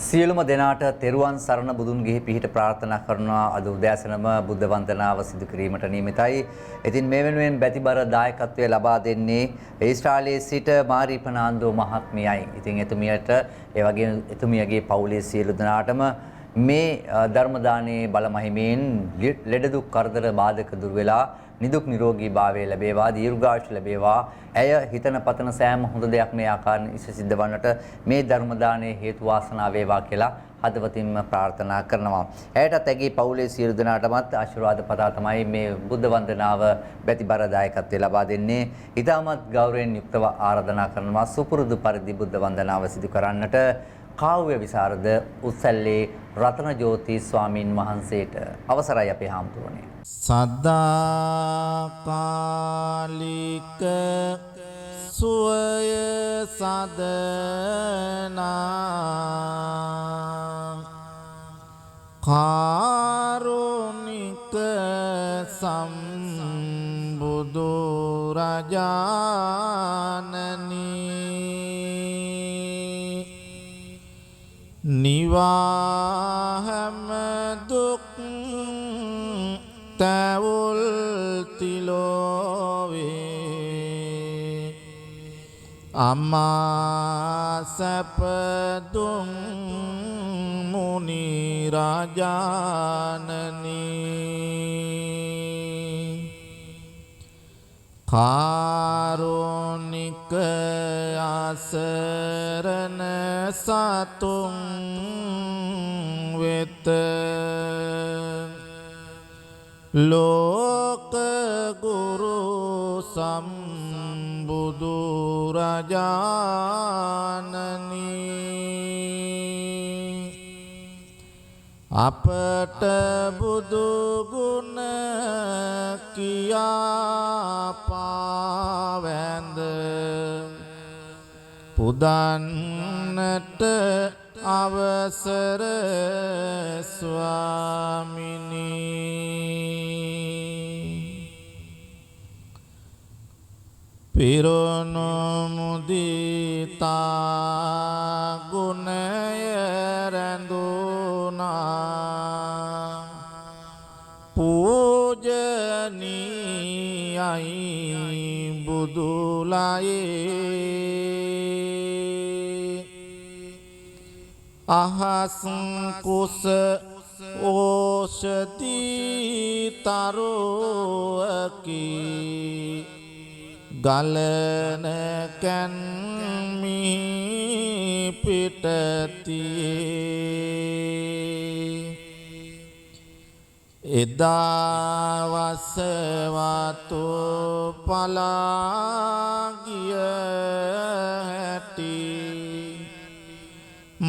සියලුම දෙනාට තෙරුවන් සරණ බුදුන් ගෙහි පිහිට ප්‍රාර්ථනා කරනවා. අද උදෑසනම බුද්ධ වන්දනාව සිදු කිරීමට නියමිතයි. ඉතින් මේ වෙනුවෙන් බැතිබර දායකත්වය ලබා දෙන්නේ ඊශ්‍රායලයේ සිට මාරී ප්‍රනාන්දෝ මහත්මියයි. ඉතින් එතුමියට ඒ වගේම එතුමියගේ පවුලේ සියලු දෙනාටම මේ ධර්ම දානයේ බලමහිමෙන් ලෙඩ දුක් කරදර බාධක දුර වෙලා නිදුක් නිරෝගී භාවය ලැබේවා, දීර්ඝායුෂ ලැබේවා. ඇය හිතන පතන සෑම හොඳ දෙයක් මේ ආකාරයෙන් ඉෂ සිද්ධ වන්නට මේ ධර්ම දානයේ හේතු වාසනා වේවා කියලා හදවතින්ම ප්‍රාර්ථනා කරනවා. ඇයටත් ඇගේ පවුලේ සියලු දෙනාටමත් ආශිර්වාද පතා තමයි මේ බුද්ධ වන්දනාව බැතිබර දායකත්වය ලබා දෙන්නේ. ඊටමත් ගෞරවයෙන් යුක්තව ආරාධනා කරනවා සුපුරුදු පරිදි බුද්ධ වන්දනාව සිදු කරන්නට කාව්‍ය විසරද උත්සල්ලේ රතන ජෝති ස්වාමින් වහන්සේට අවසරයි අපේ හාමුදුරනේ. සදාකාලික සුවය සදනා කාරුණික සම්බුදු රජාණනි නිවාහම දුක් තැවුල් තිලෝවේ අමා සැපදුම් මුනි රාජානනි කාරුණික අසරණ සතුන් වෙත ලෝක ගුරු සම්බුදු රජාණනි අපට බුදු ගුණ කියා පාවැඳ පුදන්නට අවසර ස්වාමිනී පිරුණු මුදිතා ගුණය රැඳුනා පූජනීයයි බුදුලයේ අහස් කුස ඕෂධී තරුවකි ගලන කැන්මි පිටතියේ එදා වසවතු පලාගිය හැටි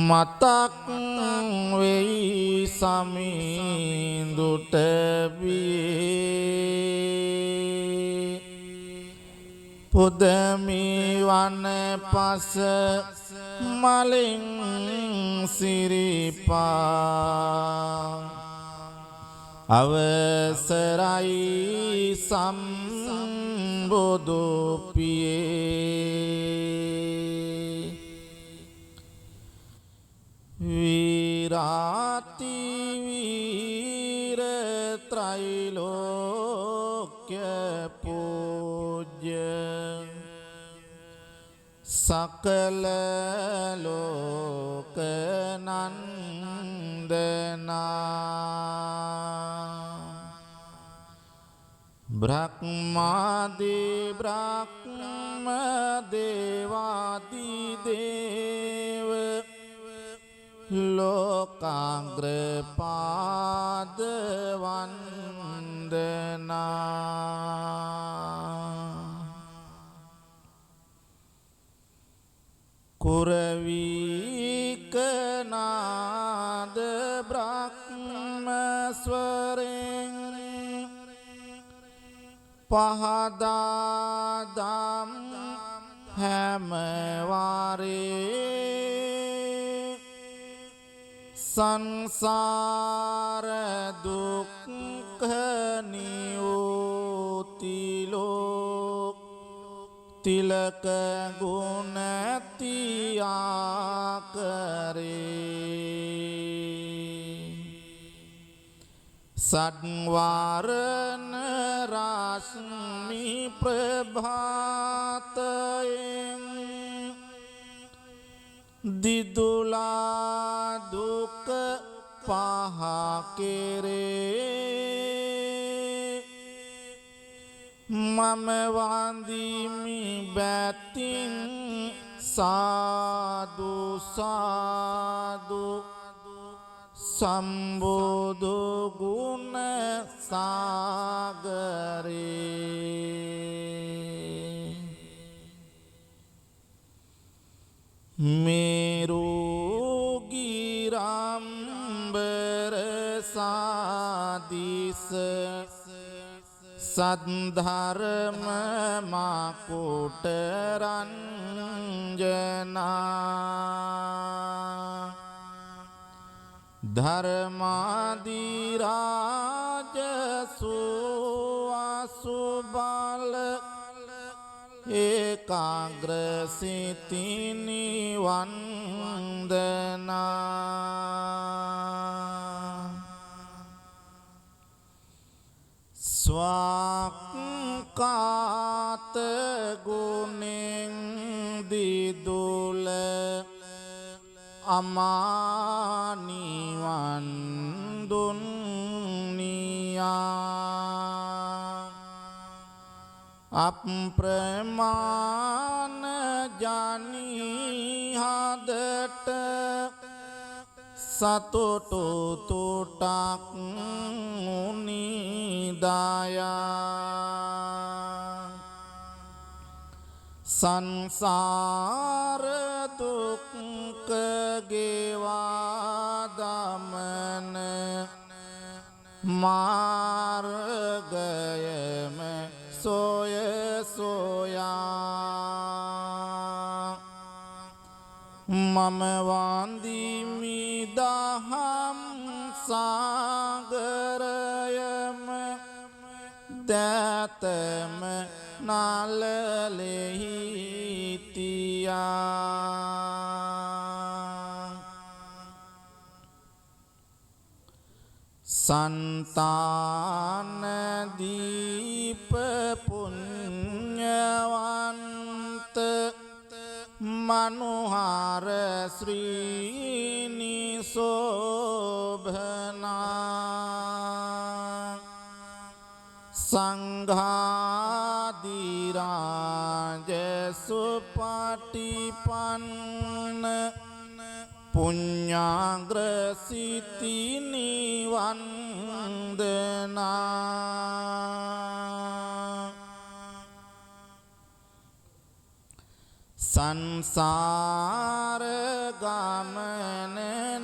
මතක් වෙයි සමිඳුට බියේ පුදමි වන පස මලින් සිරිපා අවසරයි සම්බුදු පියේ විරාති වීර ත්‍රිලෝක්‍ය පූජ්‍ය සකල ලෝක නන්දනා බ්‍රහ්මාදි බ්‍රහ්ම දේවාදි දේව ලෝකාග්‍ර පාද වන්දනා කුරවීකනාද බ්‍රහ්ම ස්වරෙන් පහදාදම් හැමවාරේ සංසාර දුක්ඛ නියෝතිලෝ තිලක ගුණ තියා කරේ සත්වරණ රශ්මි ප්‍රභාතයෙන් දිදුලා දුක පහ කෙරේ මම වන්දිමි බැතින් සාදු සාදු සම්බුදු ගුණ සාගරේ මේරුගිරම්බර සාදිස සද්ධර්ම මකුට රංජනා ධර්මාදිරාජසු අසුබල ඒකාග්‍රසිතිනි වන්දනා ස්වාක්කාත ගුණෙන් දිදුල අමානිවන් දුන්නියා අප්‍රමාණ ජනී හදට සතුටු තුටක් උනිදායා සංසාර දුක්ඛ ගෙවා දමන මාර්ගයම සොය සොයා මම වන්දිමි දහම් සාගරයම දතම නලලෙහි තියා සන්තාන දීප පුඤ්ඤවන්ත මනුහර ශ්‍රීනි සෝභනා සංඝාදිරාජ සුපටිපන්න පුඤ්ඤාග්‍රසිතිනි වන්දනා සංසාර ගමන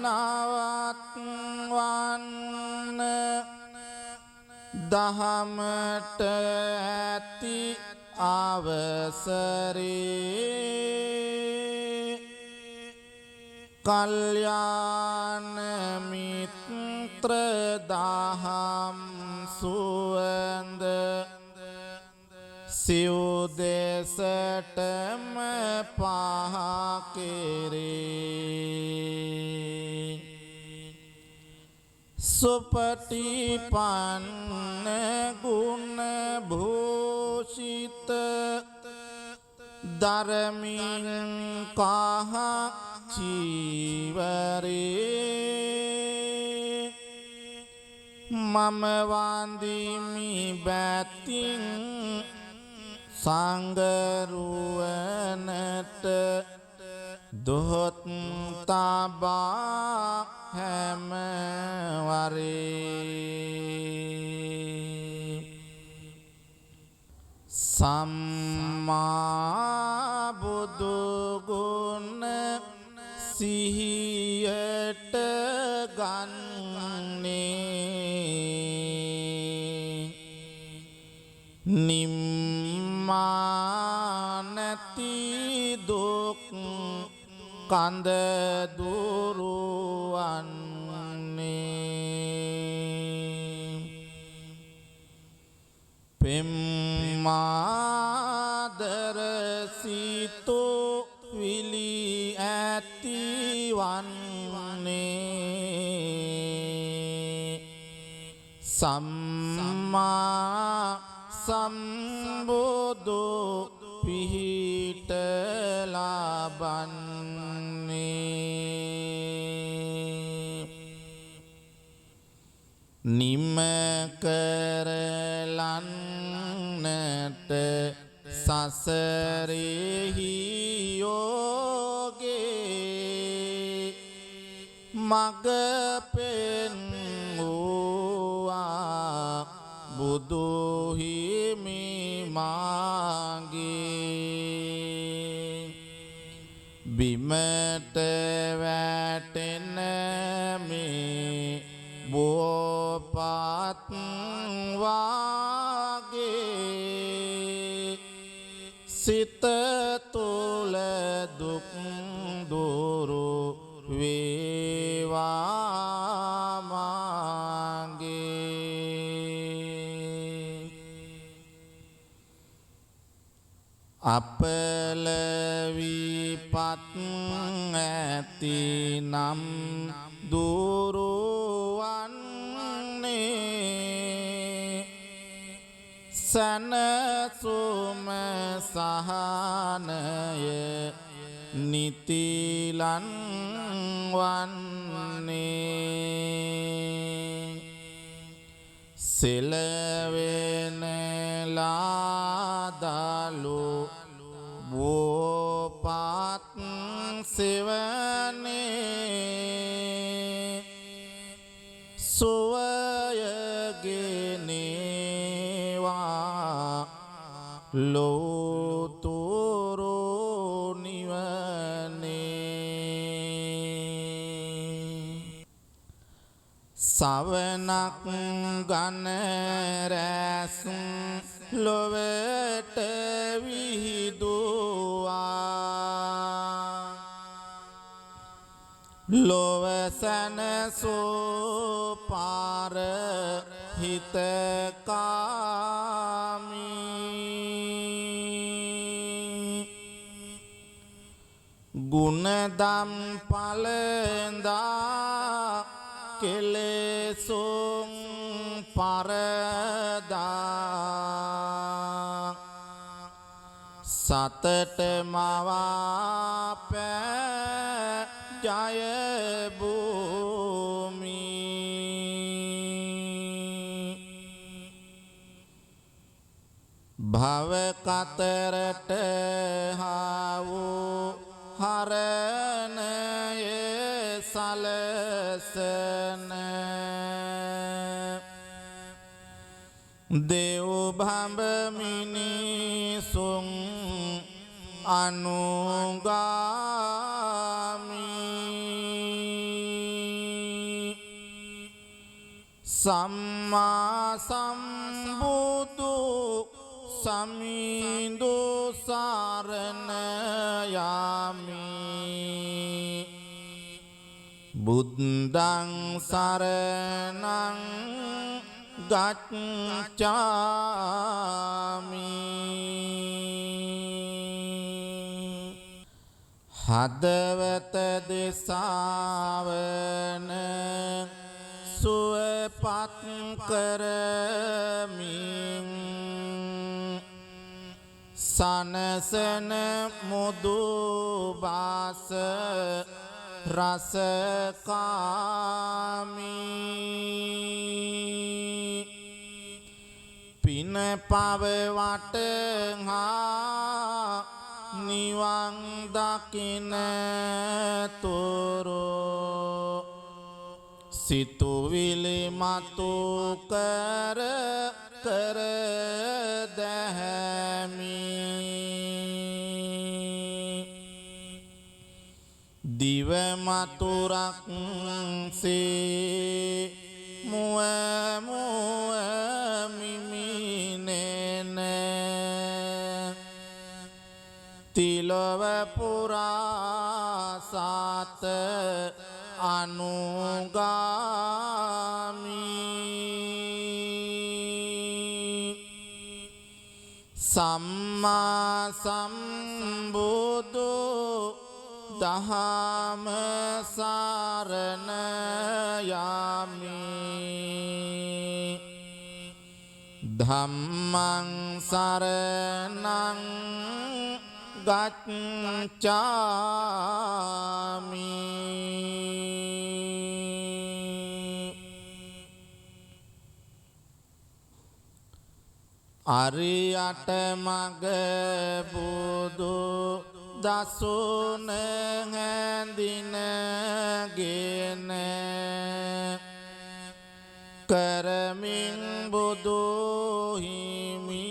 නවත්වන්න දහමට ඇති අවසරේ කල්යාණ මිත්‍ර දහම් සුවඳ සිව් දෙසටම පහ කෙරේ සුපටිපන්න ගුණ භූෂිත ධර්මින් කහ චීවරේ මම වන්දිමි බැතින් සංගරුවනට දොහොත් තබා හැම වරේ සම්මා බුදු ගුණ සිහියට ගන්නේ නිම්මානති දුක් කඳ දුරුවන්නේ පෙම්මාදර සිතෝ විලි ඇතිවන්නේ සම්මා සම්බුදු පිහිට ලබන්නේ නිම කරලන්නට සසරෙහි යෝගේ මග පෙන්වුවා බුදුහිමි මාගේ බිමට වැටෙන මේ බෝපත් වාගේ සිත තුළ දුක් දුරු වේවා මාගේ අපල විපත් ඇති නම් දුරුවන්නේ සනසුම සහනය නිතිලන් වන්නේ සෙලවෙන ලාදලු බෝපත් සෙවනේ සුවයගෙනේවා ලෝතුරු නිවනේ සවනක් ගන රැස් ලොවට විහිදුවා ලොවසනසෝ පාර හිතකාමී ගුණදම් පලඳා කෙලෙසුම් පරදා සතට මවා පෑ ජයභූමි භවකතරට හාවූ හරණය සලසන දෙව් භඹ මිනිසුන් අනුගාමී සම්මා සම්බුදු සමිඳු සරණ යාමි බුද්ධං සරණං ගච්ඡාමි හදවත දෙසාවන සුවපත් කරමින් සනසන මුදු බාස රසකාමී පින පව වටහා නිවන් දකින තුරු සිතුවිලි මතු කර කර දැහැමි දිව මතුරක් සේ මුව මුව මිමිනෙන තිලොව පුරා සාත අනුගාමී සම්මා සම්බුදු දහම සරණ යමි ධම්මං සරණං ගච්ඡාමි අරියට මග බුදු දසුන හැඳිනගෙන කරමින් බුදු හිමි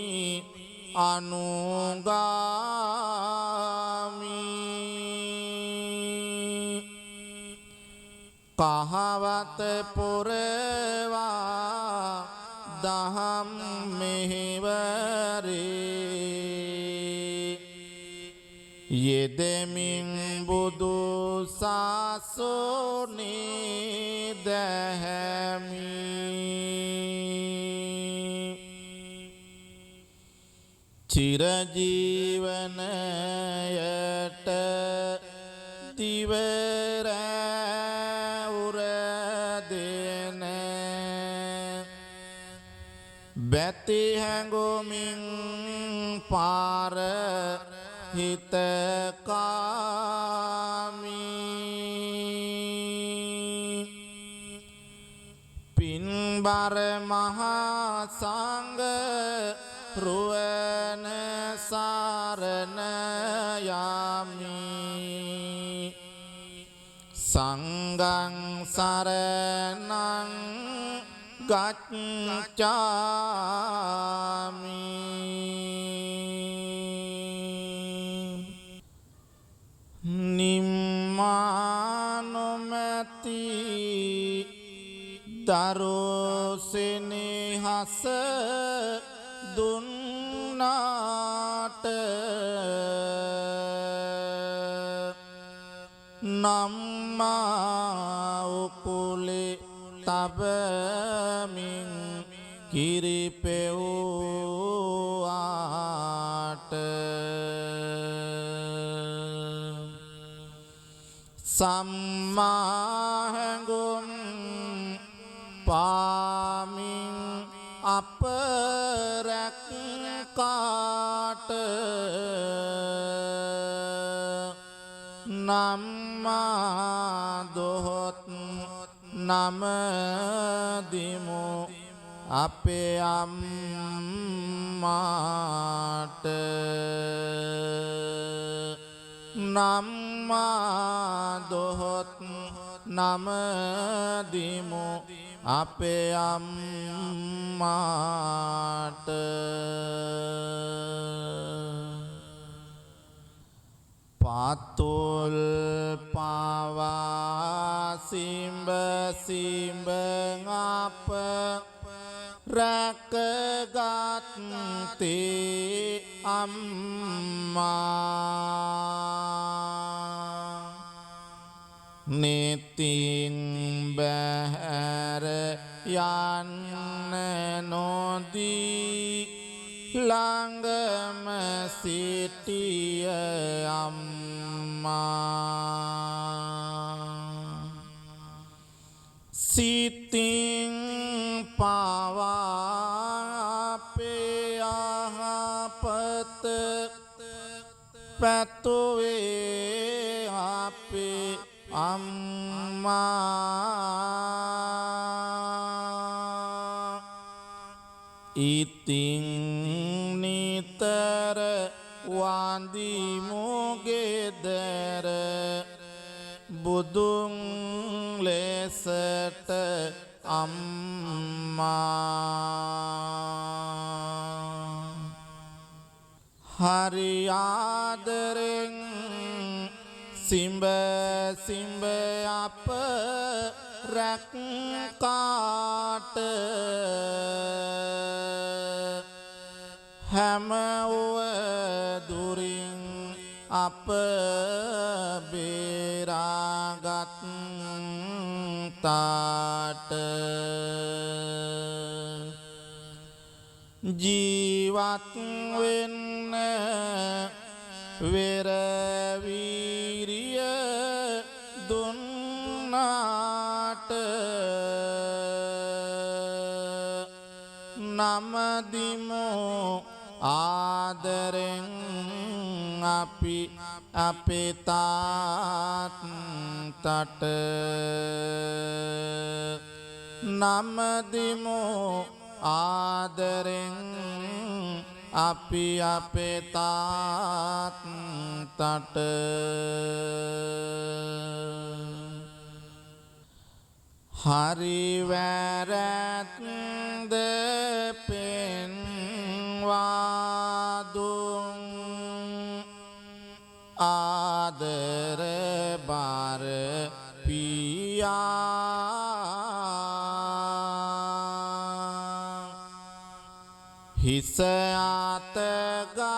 අනුගාමි කහවත පුරවා දහම් මෙහෙවරේ යෙදෙමින් බුදු සසුනේ දැහැමි චිරජීවනයට දිවර උරදෙන බැති හැඟුමින් පාර හිතකාමී පින්බර මහා සංඝ රුවන සරණ යමි සංඝං සරණං ගච්ඡාමි නිම්මානොමැති දරුසෙනෙහස දුන්නාට නම්මා උකුලේ තබමින් කිරිපෙව්වාට සම්මා හැඟුම් පාමින් අප රැක්කාට නම්මා දොහොත් නමදිමු අපේ අම්මාට නම්මා දොහොත් නමදිමු අපේ අම්මාට පාතුල් පාවා සිම්බ සිම්බ අප රැකගත්තේ අම්මා නිතින් බැහැර යන්න නොදී ළඟම සිටිය අම්මා සිතින් පවා අපේ යහපත පැතුවේ අපේ අම්මා ඉතින් නිතර වන්දිමු ගෙදර බුදුන් ලෙසට අම්මා හරි ආදරෙන් සිඹ සිඹ අප රැක්කාට හැම දුරින් අප බේරාගත් තාට ජීවත් වෙන්න වෙරවීරිය දුන්නාට නමදිමු ආදරෙන් අපි අපේ තාත්තට නමදිමු ආදරෙන් අපි අපේ තාත්තට හරි වැරැද්ද පෙන්වා දුන් ආදර බර පියා හිස අතගා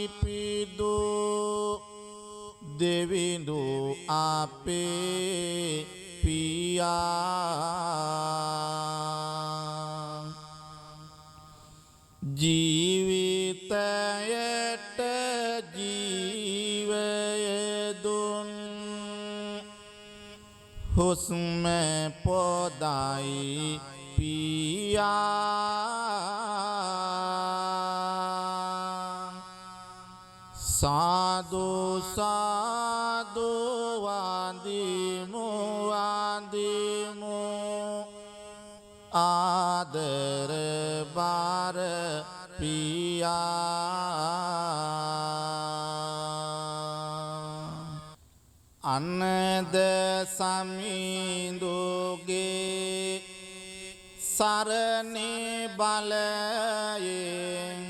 ආසිරිපිදු දෙවිඳු අපේ පියා ජීවිතයට ජීවය දුන් හුස්ම පොදයි පියා සාදු සාදු වන්දිමු වන්දිමු ආදර බර පියා අනද සමිඳුගේ සරණේ බලයෙන්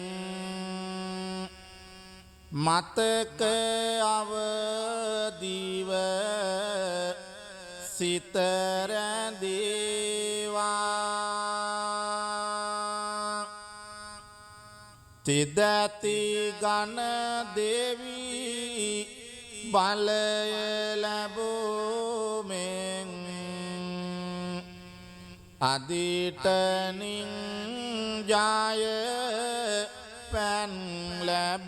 මතක අවදිව සිත රැඳේවා තිදැති ගණ දෙවි බලය ලැබුමෙන් අදිටනින් ජය පැන් ලැබේවා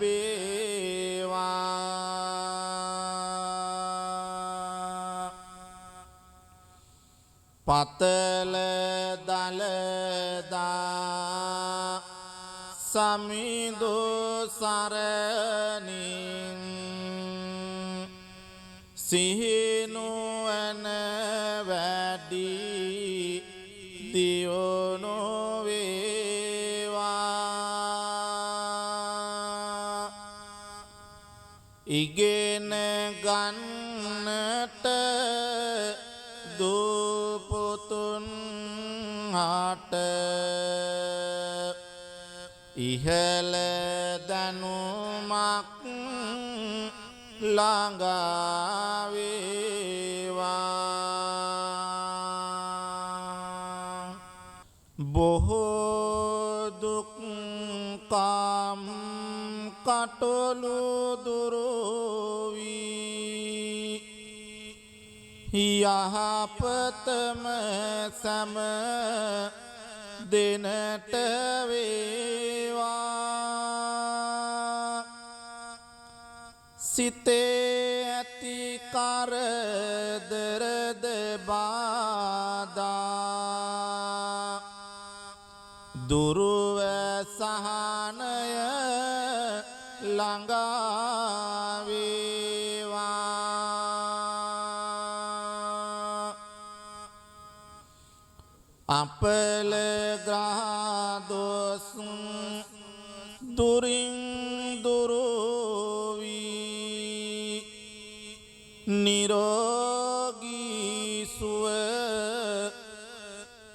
පතල දලදා සමිඳු සරණින් සිහිනුවන වැඩි දියුණු වේවා ඉගෙන ගන්නට දුපුතුන් හට ඉහළ දැනුමක් ළඟා වේවා බොහෝ දුක් කම් කටළු දුරු වී යහපතම සැම දෙනට වේවා සිතේ ඇති කරදරද බාධා දුරුව සහනය ළඟා වේවා අපල ග්‍රහදොස් දුරින් දුරු වී නිරෝගී සුව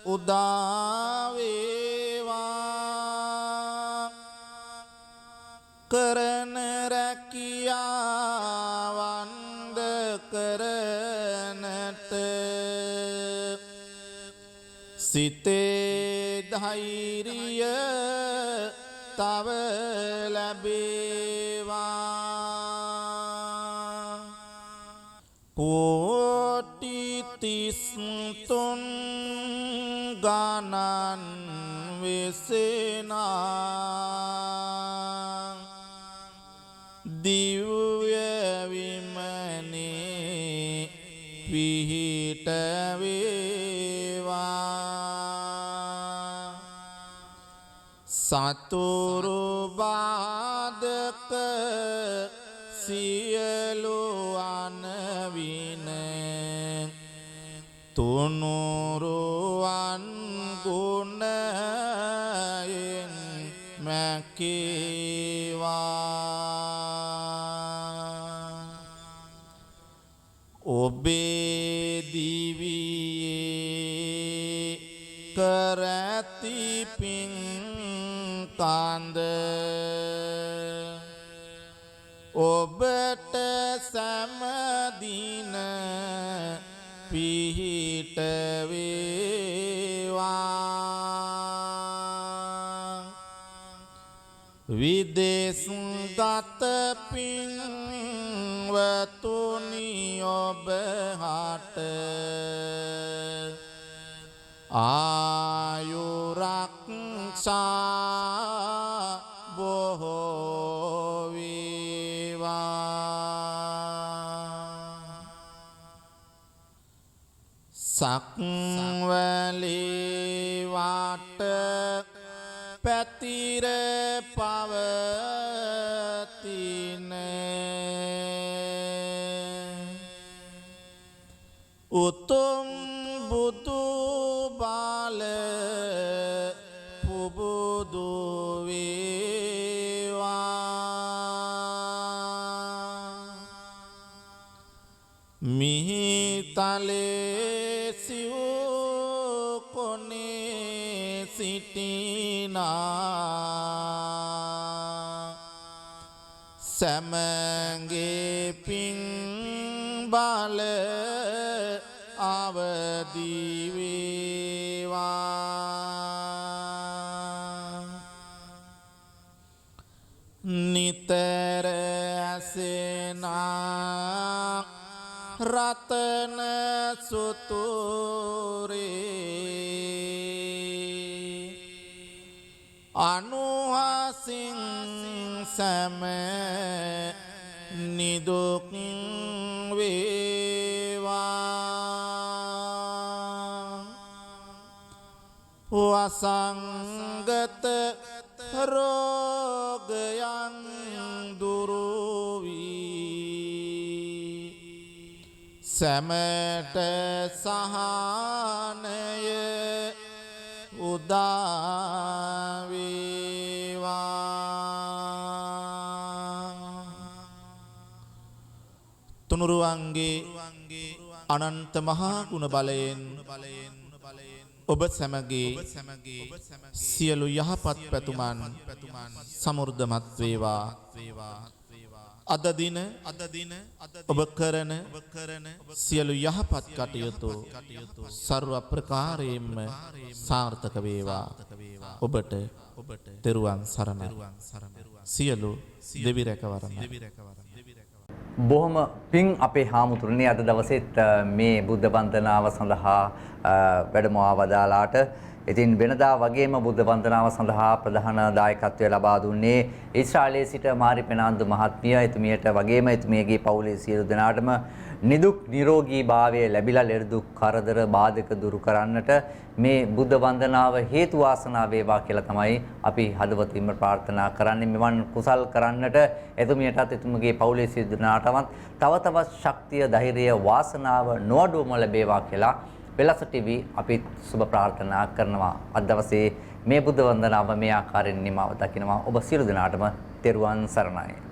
උදා වේවා කරන රැකියාවන්ද කරනට සිතේ ධෛර්යය තව ලැබේවා කෝටි 33 ගණන් සේනා දිව්‍ය විමනේ පිහිට වේවා සතුරු බාධක සියලු අනවින තුනුරුවන් ගුණයෙන් මැකේවා ඔබේ දිවියේ කරැති පින් කන්ද ඔබට සෑමදින පිහිට වේවා විදේශගත පින්වතුනි ඔබ හට ආයුරක්ෂා බොහෝ සක්වලේ වාට පැතිර පවතින උතුම් බුදු බාල පුබුදු වේවා මිහිතලේ සිව් කොනේ සිටිනා සැමගේ පින් බල අවදි වේවා නිතර ඇසෙනා රතන සුතුරේ අනුහසින් සැම නිදුක් වේවා වසංගත රෝගයන් දුරු වී සැමට සහනය උදා වේවා තුනුරුවන්ගේ අනන්ත මහා ගුණ බලයෙන් ඔබ සැමගේ සියලු යහපත් පැතුමන් සමෘද්ධමත් වේවා අද දින ඔබ කරන සියලු යහපත් කටයුතු සර්ව ප්‍රකාරයෙන්ම සාර්ථක වේවා ඔබට තෙරුවන් සරණයි සියලු දෙවි රැකවරණ බොහොම පිං අපේ හාමුදුරනේ අද දවසෙත් මේ බුද්ධ වන්දනාව සඳහා වැඩමවා වදාලාට ඉතින් වෙනදා වගේම බුද්ධ වන්දනාව සඳහා ප්‍රධාන දායකත්වය ලබා දුන්නේ ඊශ්‍රායලයේ සිට මාරි පෙනාන්දු මහත්මිය එතුමියට වගේම එතුමියගේ පවුලේ සියලු දෙනාටම නිදුක් නිරෝගී භාවය ලැබිලා ලෙඩ දුක් කරදර බාධක දුරු කරන්නට මේ බුද්ධ වන්දනාව හේතු වාසනා වේවා කියලා තමයි අපි හදවතින්ම ප්‍රාර්ථනා කරන්නේ. මෙවන් කුසල් කරන්නට එතුමියටත් එතුමගේ පවුලේ සියලු දෙනාටම තව තවත් ශක්තිය ධෛර්යය වාසනාව නොඅඩුවම ලැබේවා කියලා වෙලස ටීවී අපි සුබ ප්‍රාර්ථනා කරනවා. අද දවසේ මේ බුද්ධ වන්දනාව මේ ආකාරයෙන් නිමාව දකිනවා. ඔබ සියලු දෙනාටම තෙරුවන් සරණයි.